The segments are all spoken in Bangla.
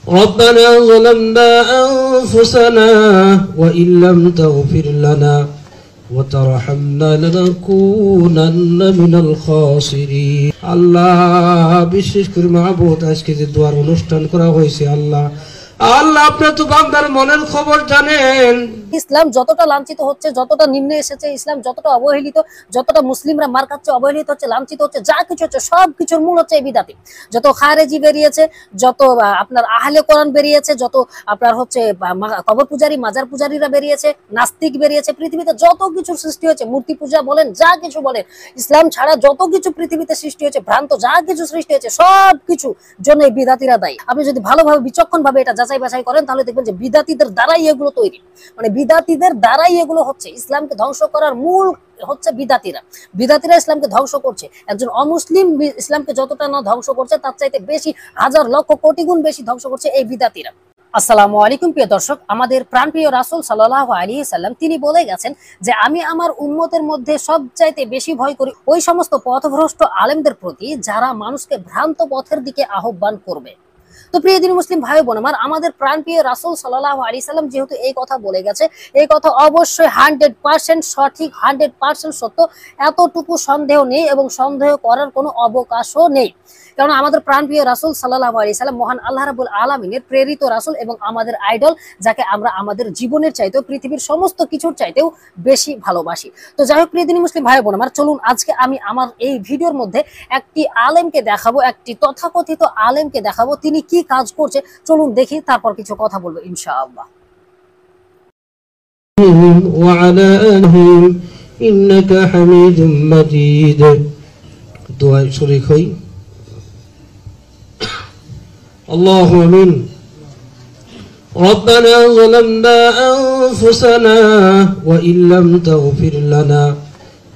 ربنا ظلمنا أنفسنا وإن لم تغفر لنا وترحمنا لنكونن من الخاسرين আল্লাহ বিশেষ করে মাহবুব আজকে যে দোয়ার অনুষ্ঠান করা হয়েছে আল্লাহ আপনি তো বান্দার মনের খবর জানেন। ইসলাম যতটা লাঞ্ছিত হচ্ছে, যতটা নিম্নে এসেছে, ইসলাম যতটা অবহেলিত, যতটা মুসলিমরা মার খাচ্ছে, অবহেলিত হচ্ছে, লাঞ্ছিত হচ্ছে, যা কিছু হচ্ছে সব কিছুর মূল হচ্ছে এই বিদাতি। যত খারেজি বেরিয়েছে, যত আপনার আহলে কোরআন বেরিয়েছে, যত আপনার হচ্ছে কবর পূজারী মাজার পূজারীরা বেরিয়েছে, নাস্তিক বেরিয়েছে, পৃথিবীতে যত কিছুর সৃষ্টি হয়েছে, মূর্তি পূজা বলেন, যা কিছু বলেন, ইসলাম ছাড়া যত কিছু পৃথিবীতে সৃষ্টি হয়েছে, ভ্রান্ত যা কিছু সৃষ্টি হয়েছে, সব কিছু জন্য এই বিদাতিরা দায়ী। আপনি যদি ভালোভাবে বিচক্ষণ ভাবে এটা যাচাই বাছাই করেন তাহলে দেখবেন যে বিদাতিদের দ্বারাই এগুলো তৈরি, মানে বিদাতিদের দ্বারাই এগুলো হচ্ছে। ইসলামকে ধ্বংস করার মূল হচ্ছে বিদাতিরা। বিদাতিরা ইসলামকে ধ্বংস করছে। একজন অমুসলিম ইসলামকে যতটা না ধ্বংস করছে তার চাইতে বেশি, হাজার লক্ষ কোটি গুণ বেশি ধ্বংস করছে এই বিদাতিরা। আসসালামু আলাইকুম প্রিয় দর্শক, আমাদের প্রাণপ্রিয় রাসূল সাল্লাল্লাহু আলাইহি সাল্লাম তিনি বলে গেছেন যে আমি আমার উম্মতের মধ্যে সবচাইতে বেশি ভয় করি ওই সমস্ত পথভ্রষ্ট আলেমদের প্রতি যারা মানুষকে ভ্রান্ত পথের দিকে আহ্বান করবে। তো প্রিয় দিনী মুসলিম ভাই বোন আমার, আমাদের প্রাণপ্রিয় রাসূল সাল্লাল্লাহু আলাইহি সাল্লাম যেহেতু এই কথা বলে গেছে, এই কথা অবশ্যই 100% সঠিক, 100% সত্য, এতটুকু সন্দেহ নেই এবং সন্দেহ করার কোনো অবকাশও নেই। কারণ আমাদের প্রাণপ্রিয় রাসূল সাল্লাল্লাহু আলাইহি সাল্লাম মহান আল্লাহ রাব্বুল আলামিনের প্রেরিত রাসূল এবং আমাদের আইডল, যাকে আমরা আমাদের জীবনের চাইতেও পৃথিবীর সমস্ত কিছুর চাইতেও বেশি ভালোবাসি। তো যাই হোক প্রিয় দিনী মুসলিম ভাই বোন আমার, চলুন আজকে আমি আমার এই ভিডিওর মধ্যে একটি আলেমকে দেখাবো, একটি তথাকথিত আলেমকে দেখাবো তিনি কি কাজ করছে। চলুন দেখি, তারপর কিছু কথা বলবো ইনশাআল্লাহ। وعلى آله إنك حميد مجيد। দোয়া শরীক হই। اللهم آمين। ربنا ظلمنا أنفسنا وإن لم تغفر لنا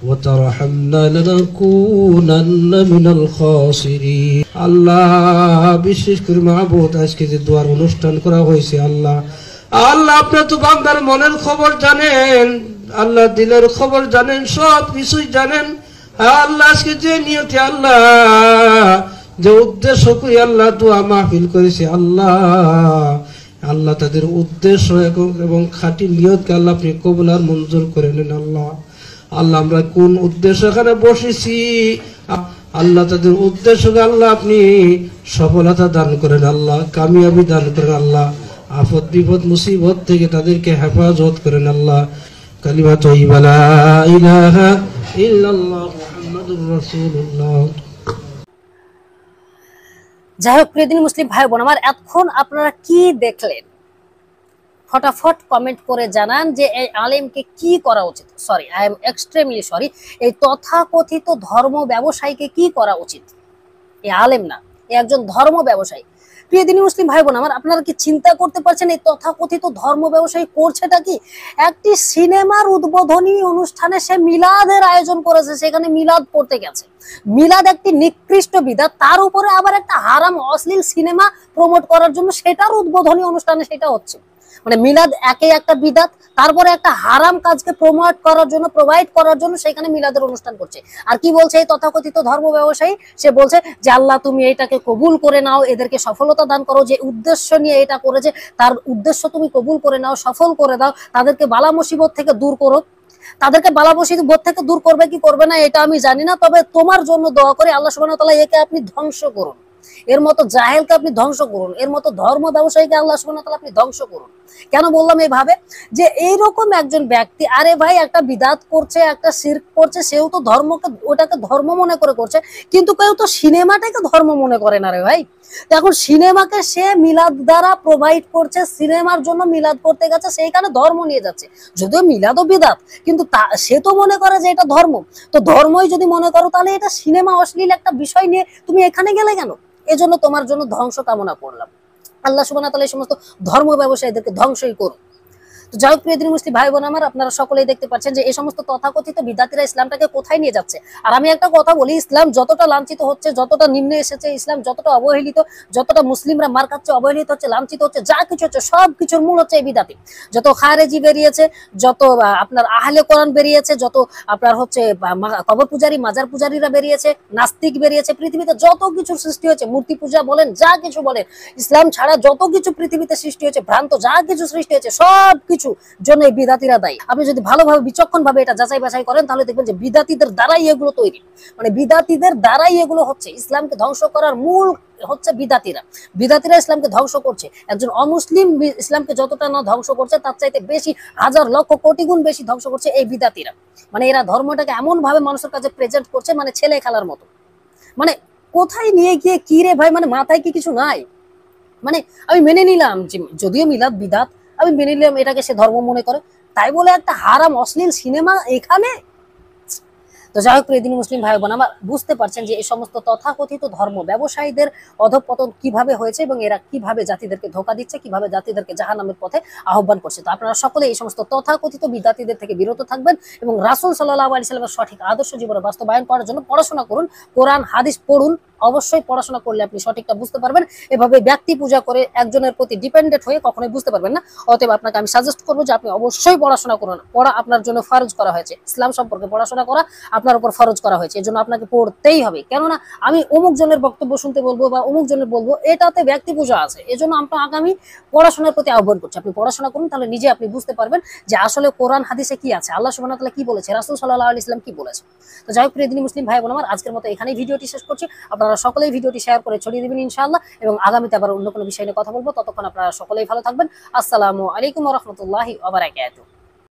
وترحمنا لنكونن من الخاسرين আল্লাহ বিশেষ করে মাহবুব আজকে যে দোয়ার অনুষ্ঠান করা হয়েছে আল্লাহ আপনি তো বান্দার মনের খবর জানেন, আল্লাহ দিলের খবর জানেন, সব কিছুই জানেন। আল্লাহ আজকে যে নিয়তে আল্লাহ যে উদ্দেশ্য করে আল্লাহ দোয়া মাহফিল করেছে আল্লাহ তাদের উদ্দেশ্য এবং খাঁটি নিয়তকে আল্লাহ আপনি কবুল আর মঞ্জুর করে নেন। আল্লাহ আমরা কোন উদ্দেশ্য এখানে বসেছি আল্লাহ তাদের উদ্দেশ্যকে আল্লাহ আপনি সফলতা দান করেন, আল্লাহ কামিয়াবি দান করেন, আল্লাহ আফত বিপদ মুসিবত থেকে তাদেরকে হেফাজত করেন। আল্লাহ কালিমা তাইয়্যিবা লা ইলাহা ইল্লাল্লাহ মুহাম্মাদুর রাসূলুল্লাহ। যাই হোক প্রিয় দিনী মুসলিম ভাই বোন আমার, এতক্ষণ আপনারা কি দেখলেন ফটাফট কমেন্ট করে জানান যে এই আলেমকে কি করা উচিত। Sorry, I am extremely sorry, এই তথাকথিত ধর্ম ব্যবসায়ীকে কি করা উচিত? এই আলেম না, এই একজন ধর্ম ব্যবসায়ী। প্রিয় দিনী মুসলিম ভাই বোন আমার, আপনারা কি চিন্তা করতে পারছেন এই তথাকথিত ধর্ম ব্যবসায়ী করছেটা কি? একটি সিনেমার উদ্বোধনী অনুষ্ঠানে সে মিলাদের আয়োজন করেছে, সেখানে মিলাদ পড়তে গেছে। মিলাদ একটি নিকৃষ্ট বিদআত, তার উপরে আবার একটা হারাম অশ্লীল সিনেমা প্রমোট করার জন্য সেটার উদ্বোধনী অনুষ্ঠানে সেটা হচ্ছে। মানে মিলাদ একে একটা বিদআত, তারপরে একটা হারাম কাজকে প্রমোট করার জন্য, প্রোভাইড করার জন্য সেখানে মিলাদের অনুষ্ঠান করছে। আর কি বলছে এই তথাকথিত ধর্ম ব্যবসায়ী? সে বলছে যে আল্লাহ তুমি এটাকে কবুল করে নাও, এদেরকে সফলতা দান করো, যে উদ্দেশ্য নিয়ে এটা করেছে তার উদ্দেশ্য তুমি কবুল করে নাও, সফল করে দাও, তাদেরকে বালা মুসিবত থেকে দূর করো। তাদেরকে বালা মুসিবত থেকে দূর করবে কি করবে না এটা আমি জানি না, তবে তোমার জন্য দোয়া করে আল্লাহ সুবহানাহু ওয়া তাআলা একে আপনি ধ্বংস করুন, এর মতো জাহেলকে আপনি ধ্বংস করুন, এর মতো ধর্ম ব্যবসায়ীকে আল্লাহ সুবহানাহু ওয়া তাআলা আপনি ধ্বংস করুন। কেন বললাম এইভাবে? যে এইরকম একজন ব্যক্তি, আরে ভাই একটা বিদআত করছে, একটা শিরক করছে, সেও তো ধর্মকে, ওটাকে ধর্ম মনে করে করছে, কিন্তু কেউ তো সিনেমাটাকে ধর্ম মনে করে না রে ভাই। তো এখন সিনেমাকে সে মিলাদ দ্বারা প্রোভাইড করছে, সিনেমার জন্য মিলাদ করতে গেছে, সেইখানে ধর্ম নিয়ে যাচ্ছে। যদিও মিলাদও বিদআত, কিন্তু সে তো মনে করে যে এটা ধর্ম। তো ধর্মই যদি মনে করো তাহলে এটা সিনেমা অশ্লীল একটা বিষয় নিয়ে তুমি এখানে গেলে কেন? এজন্য তোমার জন্য ধ্বংস কামনা করলাম। আল্লাহ সুবহানাহু ওয়া তাআলা এই সমস্ত ধর্ম ব্যবসায়ীদেরকে ধ্বংসই করুন। তো যাই হোক প্রিয় দিনী মুসলিম ভাই বোন আমার, আপনারা সকলেই দেখতে পাচ্ছেন যে এই সমস্ত তথাকথিত বিদ্যার্থীরা ইসলামটাকে কোথায় নিয়ে যাচ্ছে। আর আমি একটা কথা বলি, ইসলাম যতটা লাঞ্ছিত হচ্ছে, যতটা নিম্নে এসেছে, ইসলাম যতটা অবহেলিত, যতটা মুসলিমরা মার খাচ্ছে, অবহেলিত হচ্ছে, লাঞ্ছিত হচ্ছে, যা কিছু হচ্ছে সব কিছুর মূল হচ্ছে এই বিদাতি। যত খারেজি বেরিয়েছে, যত আপনার আহলে কোরআন বেরিয়েছে, যত আপনার হচ্ছে কবর পূজারী, মাজার পূজারীরা বেরিয়েছে, নাস্তিক বেরিয়েছে, পৃথিবীতে যত কিছু সৃষ্টি হয়েছে, মূর্তি পূজা বলেন, যা কিছু বলেন, ইসলাম ছাড়া যত কিছু পৃথিবীতে সৃষ্টি হয়েছে, ভ্রান্ত যা কিছু সৃষ্টি হয়েছে, সব কিছু জন্য এই বিদাতিরা দায়ী। আপনি যদি ভালোভাবে বিচক্ষণ ভাবে এটা যাচাই বাছাই করেন, তাহলে দেখবেন যে বিদাতিদের দ্বারাই এগুলো তৈরি, মানে বিদাতিদের দ্বারাই এগুলো হচ্ছে। ইসলামকে ধ্বংস করার মূল হচ্ছে বিদাতিরা। বিদাতিরা ইসলামকে ধ্বংস করছে। একজন অমুসলিম ইসলামকে যতটা না ধ্বংস করছে, তার চাইতে বেশি, হাজার লক্ষ কোটি গুণ বেশি ধ্বংস করছে এই বিদাতিরা। মানে এরা ধর্মটাকে এমন ভাবে মানুষের কাছে প্রেজেন্ট করছে, মানে ছেলে খেলার মতো। মানে কোথায় নিয়ে গিয়ে কি রে ভাই, মানে মাথায় কি কিছু নাই? মানে আমি মেনে নিলাম যে যদিও মিলাদ বিদাত, আমি মেনে নিলাম এটাকে সে ধর্ম মনে করে, তাই বলে একটা হারাম অশ্লীল সিনেমা এখানে। তো যাই হোক প্রিয় দিনী মুসলিম ভাই বোন আমার, বুঝতে পারছেন যে এই সমস্ত তথাকথিত ধর্ম ব্যবসায়ীদের অধঃপতন কিভাবে হয়েছে এবং এরা কিভাবে জাতিদেরকে ধোঁকা দিচ্ছে, কিভাবে জাতিদেরকে জাহান্নামের পথে আহ্বান করছে। তো আপনারা সকলে এই সমস্ত তথাকথিত বিদাতিদের থেকে বিরত থাকবেন এবং রাসূল সাল্লাল্লাহু আলাইহি সাল্লামের সঠিক আদর্শ জীবনে বাস্তবায়ন করার জন্য পড়াশোনা করুন, কোরআন হাদিস পড়ুন। অবশ্যই পড়াশোনা করলে আপনি সঠিকটা বুঝতে পারবেন। এভাবে ব্যক্তি পূজা করে একজনের প্রতি ডিপেন্ডেন্ট হয়ে কখনোই বুঝতে পারবেন না। অতএব আপনাকে আমি সাজেস্ট করবো যে আপনি অবশ্যই পড়াশোনা করুন। পড়া আপনার জন্য ফরজ করা হয়েছে, ইসলাম সম্পর্কে পড়াশোনা করা আপনার উপর ফরজ করা হয়েছে, এজন্য আপনাকে পড়তেই হবে। কেননা আমি অমুক জনের বক্তব্য শুনতে বলবো বা অমুক জনের বলবো, এটাতে ব্যক্তি পূজা আছে। এজন্য আমরা আগামী পড়াশোনার প্রতি আহ্বান করছি। আপনি পড়াশোনা করুন, তাহলে নিজে আপনি বুঝতে পারবেন যে আসলে কোরআন হাদিসে কি আছে, আল্লাহ সুবহানাহু ওয়া তাআলা কি বলেছে, রাসূল সাল্লাল্লাহু আলাইহি ওয়াসাল্লাম কি বলেছে। তো যাই হোক প্রিয় দিনী মুসলিম ভাই বোন আমার, আজকের মতো এখানেই ভিডিওটি শেষ করছি। আপনারা সকলেই ভিডিওটি শেয়ার করে ছড়িয়ে দিবেন ইনশাআল্লাহ, এবং আগামীতে আবার অন্য কোনো বিষয় নিয়ে কথা বলবো। ততক্ষণ আপনারা সকলেই ভালো থাকবেন। আসসালামু আলাইকুম ওয়া রাহমাতুল্লাহি ওয়া বারাকাতুহু।